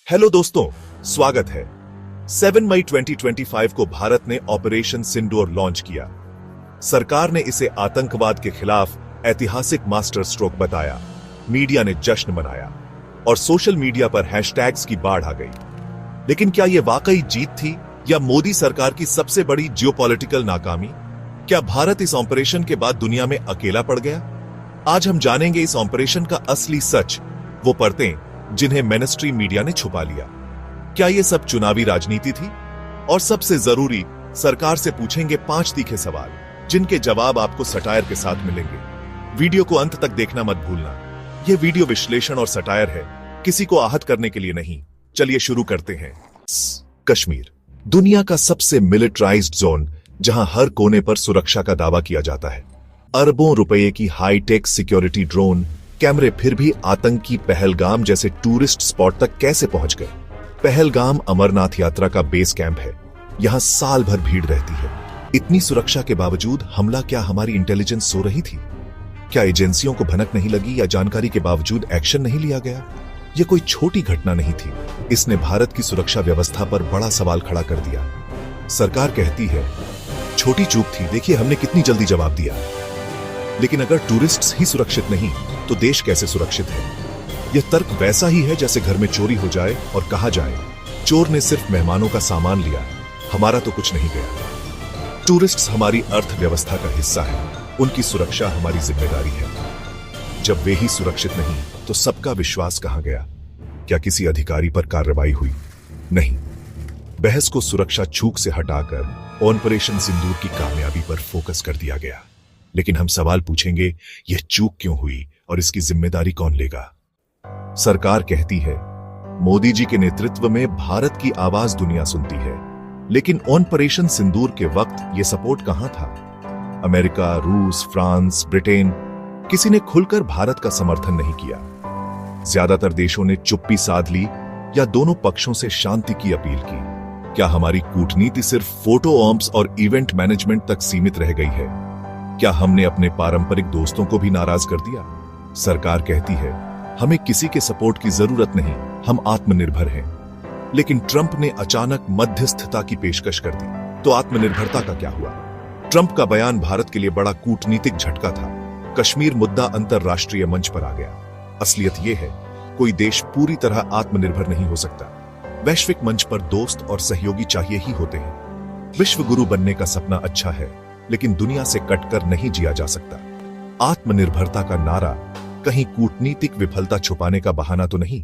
Hello दोस्तों, स्वागत है। 7 मई 2025 को भारत ने ऑपरेशन सिंदूर लॉन्च किया। सरकार ने इसे आतंकवाद के खिलाफ ऐतिहासिक मास्टर स्ट्रोक बताया। मीडिया ने जश्न मनाया और सोशल मीडिया पर हैशटैग्स की बाढ़ आ गई। लेकिन क्या यह वाकई जीत थी या मोदी सरकार की सबसे बड़ी जियोपॉलिटिकल नाकामी? क्या भारत इस ऑपरेशन के बाद दुनिया में अकेला पड़ गया? आज हम जानेंगे इस ऑपरेशन का असली सच, वो परतें जिन्हें मेनस्ट्रीम मीडिया ने छुपा लिया। क्या यह सब चुनावी राजनीति थी? और सबसे जरूरी, सरकार से पूछेंगे 5 तीखे सवाल जिनके जवाब आपको सटायर के साथ मिलेंगे। वीडियो को अंत तक देखना मत भूलना। यह वीडियो विश्लेषण और सटायर है, किसी को आहत करने के लिए नहीं। चलिए शुरू करते हैं। कश्मीर, दुनिया का सबसे मिलिटराइज्ड जोन, जहां हर कोने पर सुरक्षा का दावा किया जाता है। अरबों रुपए की हाईटेक सिक्योरिटी ड्रोन कैमरे फिर भी आतंकी पहलगाम जैसे टूरिस्ट स्पॉट तक कैसे पहुंच गए? पहलगाम अमरनाथ यात्रा का बेस कैंप है। यहां साल भर भीड़ रहती है। इतनी सुरक्षा के बावजूद हमला, क्या हमारी इंटेलिजेंस सो रही थी? क्या एजेंसियों को भनक नहीं लगी या जानकारी के बावजूद एक्शन नहीं लिया गया? यह कोई छोटी घटना नहीं थी। इसने भारत की सुरक्षा व्यवस्था पर बड़ा सवाल खड़ा कर दिया। सरकार कहती है छोटी चूक थी, देखिए हमने कितनी जल्दी जवाब दिया। लेकिन अगर टूरिस्ट्स ही सुरक्षित नहीं तो देश कैसे सुरक्षित है? यह तर्क वैसा ही है जैसे घर में चोरी हो जाए और कहा जाए चोर ने सिर्फ मेहमानों का सामान लिया, हमारा तो कुछ नहीं गया। टूरिस्ट्स हमारी अर्थव्यवस्था का हिस्सा है, उनकी सुरक्षा हमारी जिम्मेदारी है। जब वे ही सुरक्षित नहीं तो सबका विश्वास कहां गया? क्या किसी अधिकारी पर कार्रवाई हुई? नहीं। बहस को सुरक्षा चूक से हटाकर ऑपरेशन सिंदूर की कामयाबी पर फोकस कर दिया गया। लेकिन हम सवाल पूछेंगे, यह चूक क्यों हुई और इसकी जिम्मेदारी कौन लेगा? सरकार कहती है मोदी जी के नेतृत्व में भारत की आवाज दुनिया सुनती है। लेकिन ऑपरेशन सिंदूर के वक्त यह सपोर्ट कहां था? अमेरिका, रूस, फ्रांस, ब्रिटेन, किसी ने खुलकर भारत का समर्थन नहीं किया। ज्यादातर देशों ने चुप्पी साध ली या दोनों पक्षों से शांति की अपील की। क्या हमारी कूटनीति सिर्फ फोटो ऑम्प्स और इवेंट मैनेजमेंट तक सीमित रह गई है? क्या हमने अपने पारंपरिक दोस्तों को भी नाराज कर दिया? सरकार कहती है हमें किसी के सपोर्ट की जरूरत नहीं, हम आत्मनिर्भर हैं। लेकिन ट्रंप ने अचानक मध्यस्थता की पेशकश कर दी, तो आत्मनिर्भरता का क्या हुआ? ट्रंप का बयान भारत के लिए बड़ा कूटनीतिक झटका था। कश्मीर मुद्दा अंतरराष्ट्रीय मंच पर आ गया। असलियत यह है, कोई देश पूरी तरह आत्मनिर्भर नहीं हो सकता। वैश्विक मंच पर दोस्त और सहयोगी चाहिए ही होते हैं। विश्व गुरु बनने का सपना अच्छा है, लेकिन दुनिया से कटकर नहीं जिया जा सकता। आत्मनिर्भरता का नारा कहीं कूटनीतिक विफलता छुपाने का बहाना तो नहीं?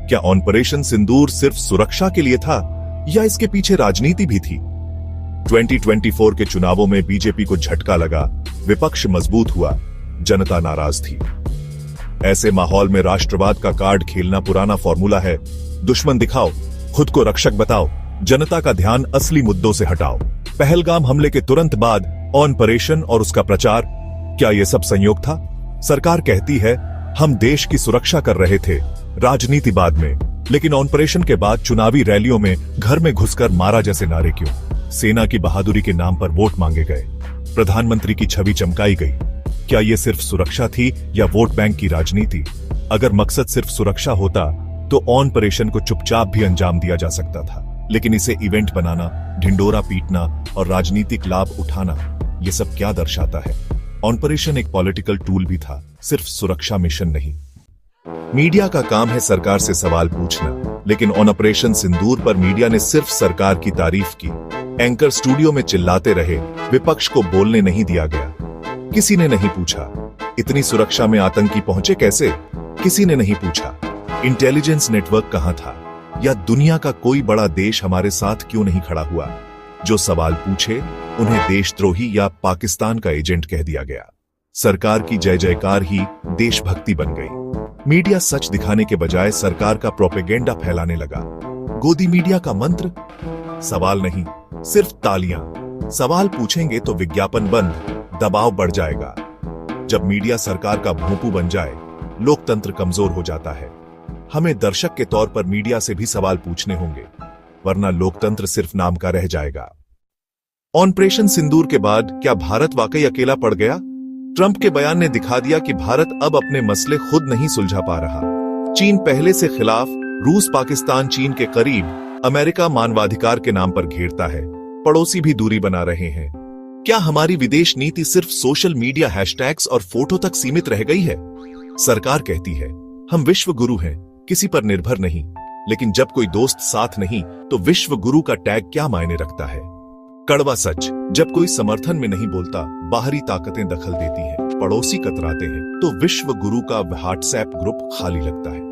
क्या ऑपरेशन सिंदूर सिर्फ सुरक्षा के लिए था या इसके पीछे राजनीति भी थी? 2024 के चुनावों में बीजेपी को झटका लगा, विपक्ष मजबूत हुआ, जनता नाराज थी। ऐसे माहौल में राष्ट्रवाद का कार्ड खेलना पुराना फॉर्मूला है। दुश्मन दिखाओ, खुद को रक्षक बताओ, जनता का ध्यान असली मुद्दों से हटाओ। पहलगाम हमले के तुरंत बाद ऑपरेशन और उसका प्रचार, क्या यह सब संयोग था? सरकार कहती है हम देश की सुरक्षा कर रहे थे, राजनीति बाद में। लेकिन ऑपरेशन के बाद चुनावी रैलियों में घर में घुसकर मारा जैसे नारे क्यों? सेना की बहादुरी के नाम पर वोट मांगे गए, प्रधानमंत्री की छवि चमकाई गई। क्या यह सिर्फ सुरक्षा थी या वोट बैंक की राजनीति? अगर मकसद सिर्फ सुरक्षा होता तो ऑपरेशन को चुपचाप भी अंजाम दिया जा सकता था। लेकिन इसे इवेंट बनाना, ढिंडोरा पीटना और राजनीतिक लाभ उठाना, यह सब क्या दर्शाता है? ऑपरेशन एक पॉलिटिकल टूल भी था, सिर्फ सुरक्षा मिशन नहीं। मीडिया का काम है सरकार से सवाल पूछना, लेकिन ऑपरेशन सिंदूर पर मीडिया ने सिर्फ सरकार की तारीफ की। एंकर स्टूडियो में चिल्लाते रहे, विपक्ष को बोलने नहीं दिया गया। किसी ने नहीं पूछा इतनी सुरक्षा में आतंकी पहुंचे कैसे? किसी ने नहीं पूछा इंटेलिजेंस नेटवर्क कहां था, या दुनिया का कोई बड़ा देश हमारे साथ क्यों नहीं खड़ा हुआ? जो सवाल पूछे उन्हें देशद्रोही या पाकिस्तान का एजेंट कह दिया गया। सरकार की जय जयकार ही देशभक्ति बन गई। मीडिया सच दिखाने के बजाय सरकार का प्रोपेगेंडा फैलाने लगा। गोदी मीडिया का मंत्र, सवाल नहीं सिर्फ तालियां। सवाल पूछेंगे तो विज्ञापन बंद, दबाव बढ़ जाएगा। जब मीडिया सरकार का भोंपू बन जाए, लोकतंत्र कमजोर हो जाता है। हमें दर्शक के तौर पर मीडिया से भी सवाल पूछने होंगे, वरना लोकतंत्र सिर्फ नाम का रह जाएगा। ऑपरेशन सिंदूर के बाद क्या भारत वाकई अकेला पड़ गया? ट्रंप के बयान ने दिखा दिया कि भारत अब अपने मसले खुद नहीं सुलझा पा रहा। चीन पहले से खिलाफ, रूस पाकिस्तान चीन के करीब, अमेरिका मानवाधिकार के नाम पर घेरता है, पड़ोसी भी दूरी बना रहे हैं। क्या हमारी विदेश नीति सिर्फ सोशल मीडिया हैशटैग्स और फोटो तक सीमित रह गई है? सरकार कहती है हम विश्व गुरु हैं, किसी पर निर्भर नहीं, लेकिन जब कोई दोस्त साथ नहीं तो विश्व गुरु का टैग क्या मायने रखता है? कड़वा सच, जब कोई समर्थन में नहीं बोलता, बाहरी ताकतें दखल देती हैं, पड़ोसी कतराते हैं, तो विश्व गुरु का व्हाट्सएप ग्रुप खाली लगता है।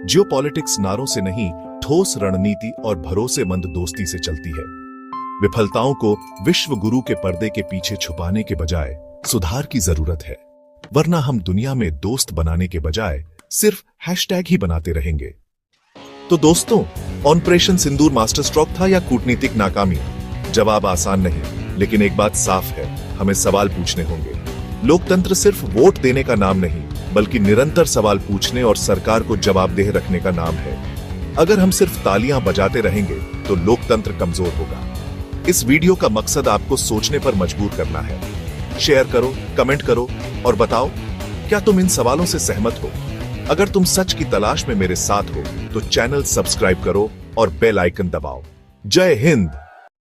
जियोपॉलिटिक्स नारों से नहीं, ठोस रणनीति और भरोसेमंद दोस्ती से चलती है। विफलताओं को विश्व गुरु के पर्दे के पीछे छुपाने के बजाय सुधार की जरूरत है, वरना हम दुनिया में दोस्त बनाने के बजाय सिर्फ हैशटैग ही बनाते रहेंगे। तो दोस्तों, ऑपरेशन सिंदूर मास्टर स्ट्रोक था या कूटनीतिक नाकामी? जवाब आसान नहीं, लेकिन एक बात साफ है, हमें सवाल पूछने होंगे। लोकतंत्र सिर्फ वोट देने का नाम नहीं, बल्कि निरंतर सवाल पूछने और सरकार को जवाबदेह रखने का नाम है। अगर हम सिर्फ तालियां बजाते रहेंगे तो लोकतंत्र कमजोर होगा। इस वीडियो का मकसद आपको सोचने पर मजबूर करना है। शेयर करो, कमेंट करो और बताओ, क्या तुम इन सवालों से सहमत हो? अगर तुम सच की तलाश में मेरे साथ हो तो चैनल सब्सक्राइब करो और बेल आइकन दबाओ। जय हिंद।